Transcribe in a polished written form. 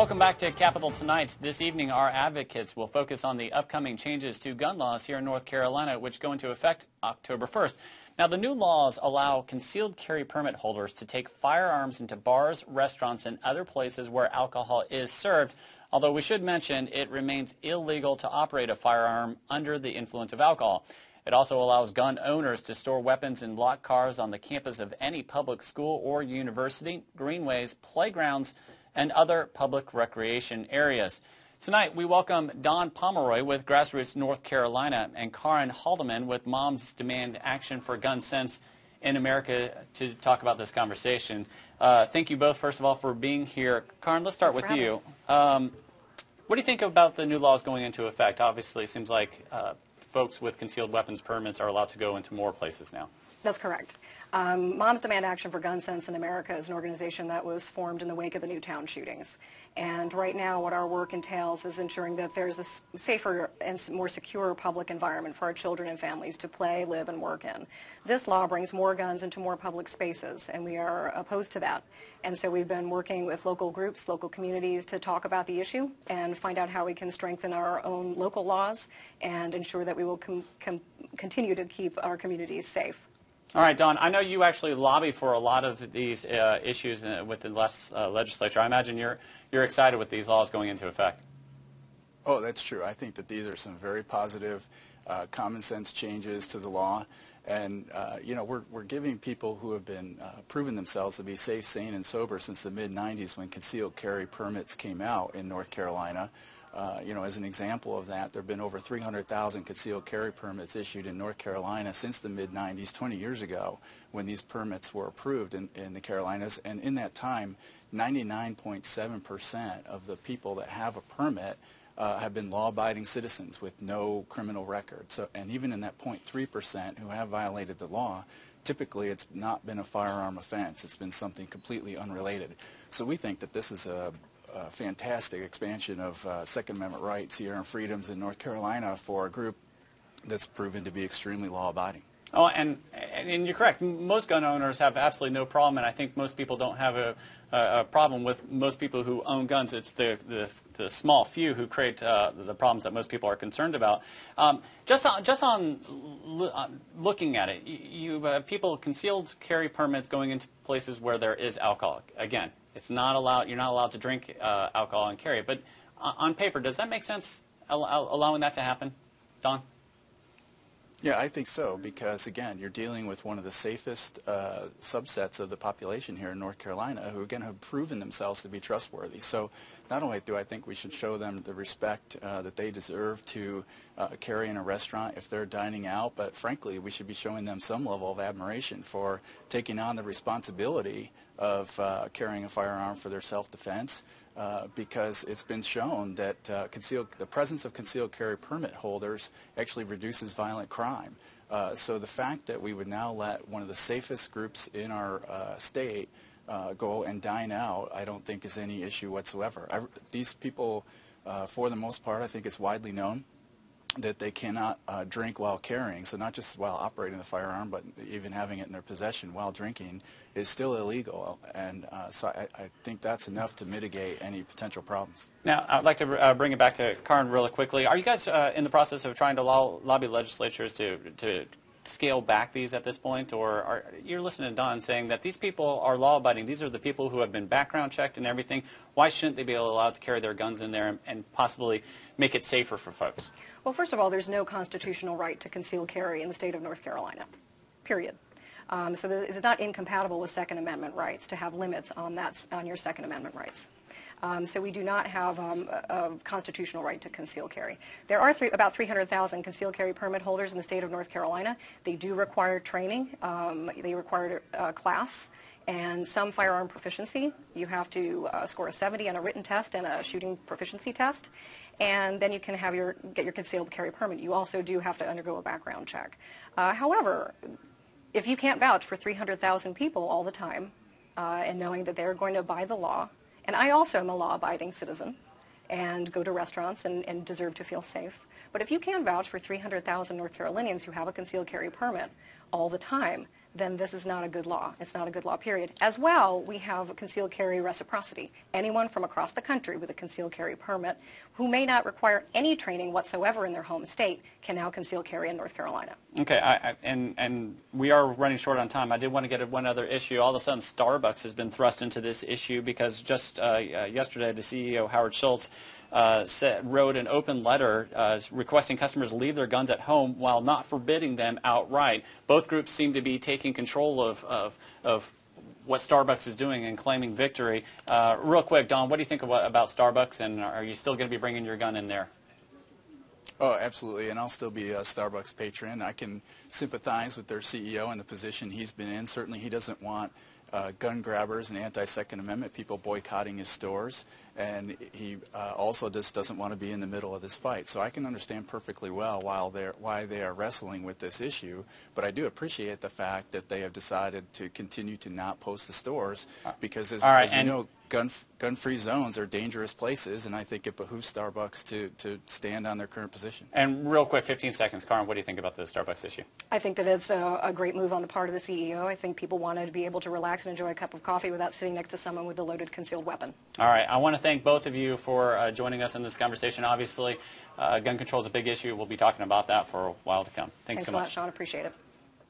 Welcome back to Capitol Tonight. This evening, our advocates will focus on the upcoming changes to gun laws here in North Carolina, which go into effect October 1st. Now, the new laws allow concealed carry permit holders to take firearms into bars, restaurants, and other places where alcohol is served, although we should mention it remains illegal to operate a firearm under the influence of alcohol. It also allows gun owners to store weapons in locked cars on the campus of any public school or university, greenways, playgrounds, and other public recreation areas. Tonight, we welcome Don Pomeroy with Grassroots North Carolina and Kaaren Haldeman with Moms Demand Action for Gun Sense in America to talk about this conversation. Thank you both, first of all, for being here. Kaaren, let's start with you. What do you think about the new laws going into effect? Obviously, it seems like folks with concealed weapons permits are allowed to go into more places now. That's correct. Moms Demand Action for Gun Sense in America is an organization that was formed in the wake of the Newtown shootings. And right now what our work entails is ensuring that there's a safer and more secure public environment for our children and families to play, live, and work in. This law brings more guns into more public spaces, and we are opposed to that. And so we've been working with local groups, local communities to talk about the issue and find out how we can strengthen our own local laws and ensure that we will continue to keep our communities safe. All right, Don, I know you actually lobby for a lot of these issues with the legislature. I imagine you're excited with these laws going into effect. Oh, that's true. I think that these are some very positive, common sense changes to the law. And, you know, we're giving people who have been proven themselves to be safe, sane, and sober since the mid-'90s when concealed carry permits came out in North Carolina. You know, as an example of that, there have been over 300,000 concealed carry permits issued in North Carolina since the mid-'90s, 20 years ago, when these permits were approved in the Carolinas. And in that time, 99.7% of the people that have a permit have been law-abiding citizens with no criminal record. So, and even in that 0.3% who have violated the law, typically it's not been a firearm offense. It's been something completely unrelated. So we think that this is a fantastic expansion of Second Amendment rights here and freedoms in North Carolina for a group that's proven to be extremely law-abiding. Oh, and you're correct. Most gun owners have absolutely no problem, and I think most people don't have a problem with most people who own guns. It's the small few who create the problems that most people are concerned about. Just on looking at it, you have people concealed carry permits going into places where there is alcohol. Again, it's not allowed. You're not allowed to drink alcohol and carry it. But on paper, does that make sense? Allowing that to happen, Don? Yeah, I think so, because again, you're dealing with one of the safest subsets of the population here in North Carolina who again have proven themselves to be trustworthy. So not only do I think we should show them the respect that they deserve to carry in a restaurant if they're dining out, but frankly we should be showing them some level of admiration for taking on the responsibility of carrying a firearm for their self-defense. Because it's been shown that the presence of concealed carry permit holders actually reduces violent crime. So the fact that we would now let one of the safest groups in our state go and dine out, I don't think is any issue whatsoever. These people, for the most part, I think it's widely known that they cannot drink while carrying, so not just while operating the firearm, but even having it in their possession while drinking is still illegal, and so I think that's enough to mitigate any potential problems. Now, I'd like to bring it back to Kaaren really quickly. Are you guys in the process of trying to lobby legislatures to scale back these at this point, or you're listening to Don saying that these people are law-abiding, these are the people who have been background checked and everything, why shouldn't they be allowed to carry their guns in there and possibly make it safer for folks? Well, first of all, there's no constitutional right to concealed carry in the state of North Carolina, period. So it's not incompatible with Second Amendment rights to have limits on your Second Amendment rights. So we do not have a constitutional right to concealed carry. There are about 300,000 concealed carry permit holders in the state of North Carolina. They do require training. They require a class and some firearm proficiency. You have to score a 70 on a written test and a shooting proficiency test, and then you can get your concealed carry permit. You also do have to undergo a background check. However, if you can't vouch for 300,000 people all the time and knowing that they're going to abide the law, and I also am a law-abiding citizen and go to restaurants and deserve to feel safe, but if you can't vouch for 300,000 North Carolinians who have a concealed carry permit all the time, then this is not a good law. It's not a good law, period. As well, we have concealed carry reciprocity. Anyone from across the country with a concealed carry permit who may not require any training whatsoever in their home state can now conceal carry in North Carolina. Okay, and we are running short on time. I did want to get at one other issue. All of a sudden, Starbucks has been thrust into this issue because just yesterday, the CEO, Howard Schultz, wrote an open letter requesting customers leave their guns at home while not forbidding them outright. Both groups seem to be taking control of what Starbucks is doing and claiming victory. Real quick, Don, what do you think about Starbucks, and are you still going to be bringing your gun in there? Oh, absolutely, and I'll still be a Starbucks patron. I can sympathize with their CEO and the position he's been in. Certainly he doesn't want gun grabbers and anti-Second Amendment people boycotting his stores, and he also just doesn't want to be in the middle of this fight. So I can understand perfectly well why they are wrestling with this issue, but I do appreciate the fact that they have decided to continue to not post the stores because, as we know, gun-free zones are dangerous places, and I think it behooves Starbucks to stand on their current position. And real quick, 15 seconds, Kaaren, what do you think about the Starbucks issue? I think that it's a great move on the part of the CEO. I think people wanted to be able to relax and enjoy a cup of coffee without sitting next to someone with a loaded concealed weapon. All right. I want to thank both of you for joining us in this conversation. Obviously, gun control is a big issue. We'll be talking about that for a while to come. Thanks so much. Thanks a lot, Sean. Appreciate it.